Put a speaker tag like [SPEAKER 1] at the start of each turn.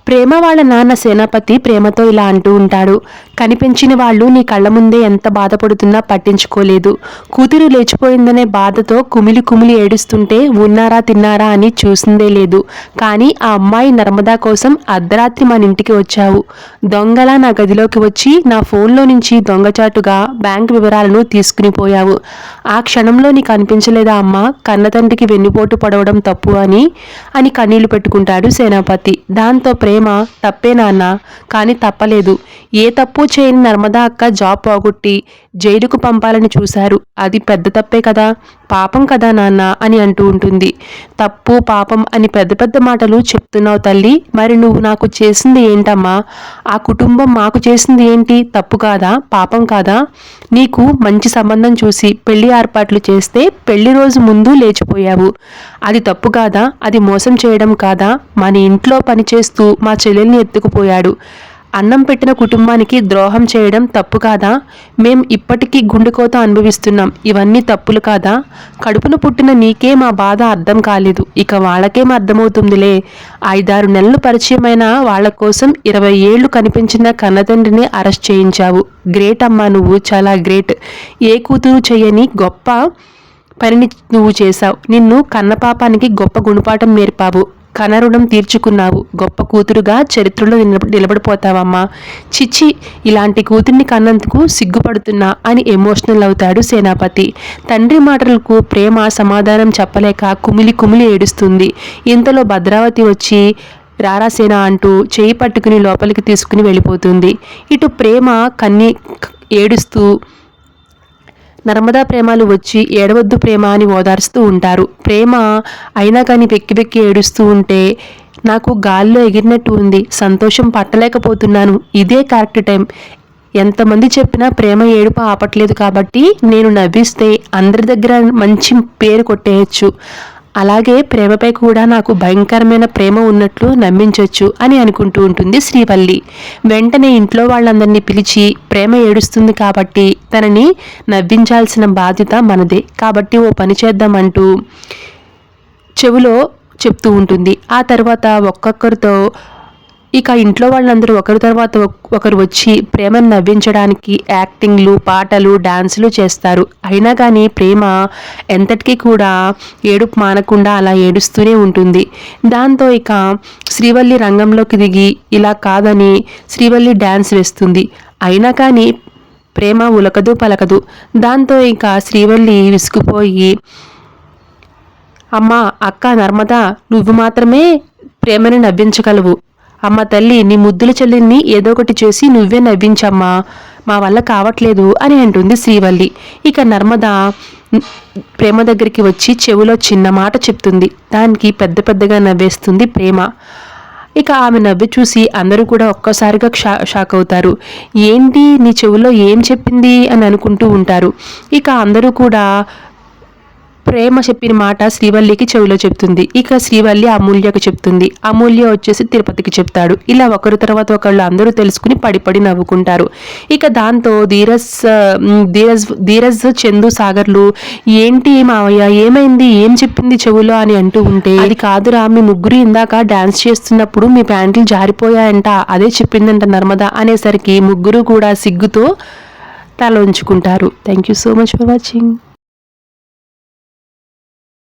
[SPEAKER 1] ప్రేమ వాళ్ళ నాన్న సేనాపతి ప్రేమతో ఇలా అంటూ ఉంటాడు. కనిపించిన వాళ్ళు నీ కళ్ళ ముందే ఎంత బాధపడుతున్నా పట్టించుకోలేదు. కూతురు లేచిపోయిందనే బాధతో కుమిలి కుమిలి ఏడుస్తుంటే ఉన్నారా తిన్నారా అని చూసిందే లేదు. కానీ ఆ అమ్మాయి నర్మదా కోసం అర్ధరాత్రి మన ఇంటికి వచ్చావు. దొంగలా నా గదిలోకి వచ్చి నా ఫోన్లో నుంచి దొంగచాటుగా బ్యాంక్ వివరాలను తీసుకుని పోయావు. ఆ క్షణంలో నీకు అనిపించలేదా అమ్మ, కన్నతండ్రికి వెన్నుపోటు పడవడం తప్పు అని కన్నీళ్లు పెట్టుకుంటాడు సేనాపతి. దాంతో ప్రేమ తప్పే నాన్న, కానీ తప్పలేదు. ఏ తప్పు చేయని నర్మదా అక్క జాబ్ పోగొట్టి జైలుకు పంపాలని చూశారు. అది పెద్ద తప్పే కదా, పాపం కదా నాన్న అని అంటూ ఉంటుంది. తప్పు పాపం అని పెద్ద పెద్ద మాటలు చెప్తున్నావు తల్లి. మరి నువ్వు నాకు చేసింది ఏంటమ్మా? ఆ కుటుంబం మాకు చేసింది ఏంటి? తప్పు కాదా, పాపం కాదా? నీకు మంచి సంబంధం చూసి పెళ్లి ఏర్పాట్లు చేస్తే పెళ్లి రోజు ముందు లేచిపోయావు. అది తప్పు కాదా? అది మోసం చేయడం కాదా? మన ఇంట్లో పనిచేస్తూ మా చెల్లెల్ని ఎత్తుకుపోయాడు. అన్నం పెట్టిన కుటుంబానికి ద్రోహం చేయడం తప్పు కాదా? మేం ఇప్పటికీ గుండెకోత అనుభవిస్తున్నాం. ఇవన్నీ తప్పులు కాదా? కడుపున పుట్టిన నీకే మా బాధ అర్థం కాలేదు, ఇక వాళ్ళకేం అర్థమవుతుందిలే. 5-6 నెలలు పరిచయమైన వాళ్ళ కోసం 20 ఏళ్లు కనిపించిన కన్నతండ్రిని అరెస్ట్ చేయించావు. గ్రేట్ అమ్మా, నువ్వు చాలా గ్రేట్. ఏ కూతురు చేయని గొప్ప పనిని నువ్వు చేశావు. నిన్ను కన్నపాపానికి గొప్ప గుణపాఠం నేర్పావు. కనరుణం తీర్చుకున్నావు. గొప్ప కూతురుగా చరిత్రలో నిలబడిపోతావమ్మా. చిచ్చి, ఇలాంటి కూతుర్ని కన్నందుకు సిగ్గుపడుతున్నా అని ఎమోషనల్ అవుతాడు సేనాపతి. తండ్రి మాటలకు ప్రేమ సమాధానం చెప్పలేక కుమిలి కుమిలి ఏడుస్తుంది. ఇంతలో భద్రావతి వచ్చి రారాసేన అంటూ చేయి పట్టుకుని లోపలికి తీసుకుని వెళ్ళిపోతుంది. ఇటు ప్రేమ ఏడుస్తూ నర్మదా ప్రేమలు వచ్చి ఏడవద్దు ప్రేమ అని ఓదార్స్తూ ఉంటారు. ప్రేమ అయినా కానీ వెక్కి వెక్కి ఏడుస్తూ ఉంటే నాకు గాల్లో ఎగిరినట్టు ఉంది, సంతోషం పట్టలేకపోతున్నాను. ఇదే కరెక్ట్ టైం. ఎంతమంది చెప్పినా ప్రేమ ఏడుపు ఆపట్లేదు కాబట్టి నేను నవ్విస్తే అందరి దగ్గర మంచి పేరు కొట్టేయచ్చు. అలాగే ప్రేమపై కూడా నాకు భయంకరమైన ప్రేమ ఉన్నట్లు నమ్మించవచ్చు అని అనుకుంటూ ఉంటుంది శ్రీవల్లి. వెంటనే ఇంట్లో వాళ్ళందరినీ పిలిచి ప్రేమ ఏడుస్తుంది కాబట్టి తనని నవ్వించాల్సిన బాధ్యత మనదే, కాబట్టి ఓ పని చేద్దామంటూ చెవిలో చెప్తూ ఉంటుంది. ఆ తర్వాత ఒక్కొక్కరితో ఇక ఇంట్లో వాళ్ళందరూ ఒకరి తర్వాత ఒకరు వచ్చి ప్రేమను నవ్వించడానికి యాక్టింగ్లు, పాటలు, డాన్సులు చేస్తారు. అయినా కానీ ప్రేమ ఎంతటికీ కూడా ఏడుపు మానకుండా అలా ఏడుస్తూనే ఉంటుంది. దాంతో ఇక శ్రీవల్లి రంగంలోకి దిగి ఇలా కాదని శ్రీవల్లి డాన్స్ వేస్తుంది. అయినా కానీ ప్రేమ ఉలకదు పలకదు. దాంతో ఇక శ్రీవల్లి విసుగుపోయి, అమ్మా, అక్క నర్మదా, నువ్వు మాత్రమే ప్రేమని నవ్వించగలవు. అమ్మ తల్లి, నీ ముద్దుల చెల్లిని ఏదో ఒకటి చేసి నువ్వే నవ్వించమ్మా, మా వల్ల కావట్లేదు అని అంటుంది శ్రీవల్లి. ఇక నర్మద ప్రేమ దగ్గరికి వచ్చి చెవిలో చిన్న మాట చెప్తుంది. దానికి పెద్ద పెద్దగా నవ్వేస్తుంది ప్రేమ. ఇక ఆమె నవ్వి చూసి అందరూ కూడా ఒక్కసారిగా షాక్ అవుతారు. ఏంటి నీ చెవిలో ఏం చెప్పింది అని అనుకుంటూ ఉంటారు. ఇక అందరూ కూడా ప్రేమ చెప్పిన మాట శ్రీవల్లికి చెవిలో చెప్తుంది. ఇక శ్రీవల్లి అమూల్యకు చెప్తుంది. అమూల్య వచ్చేసి తిరుపతికి చెప్తాడు. ఇలా ఒకరి తర్వాత ఒకళ్ళు అందరూ తెలుసుకుని పడి నవ్వుకుంటారు. ఇక దాంతో ధీరజ్ చందు సాగర్లు ఏంటి మావయ్య ఏమైంది, ఏం చెప్పింది చెవులో అని అంటూ ఉంటే, అది కాదురా, మీ ముగ్గురు ఇందాక డాన్స్ చేస్తున్నప్పుడు మీ ప్యాంట్లు జారిపోయాయంట, అదే చెప్పిందంట నర్మద అనేసరికి ముగ్గురు కూడా సిగ్గుతో తల ఉంచుకుంటారు. Thank you so much for watching.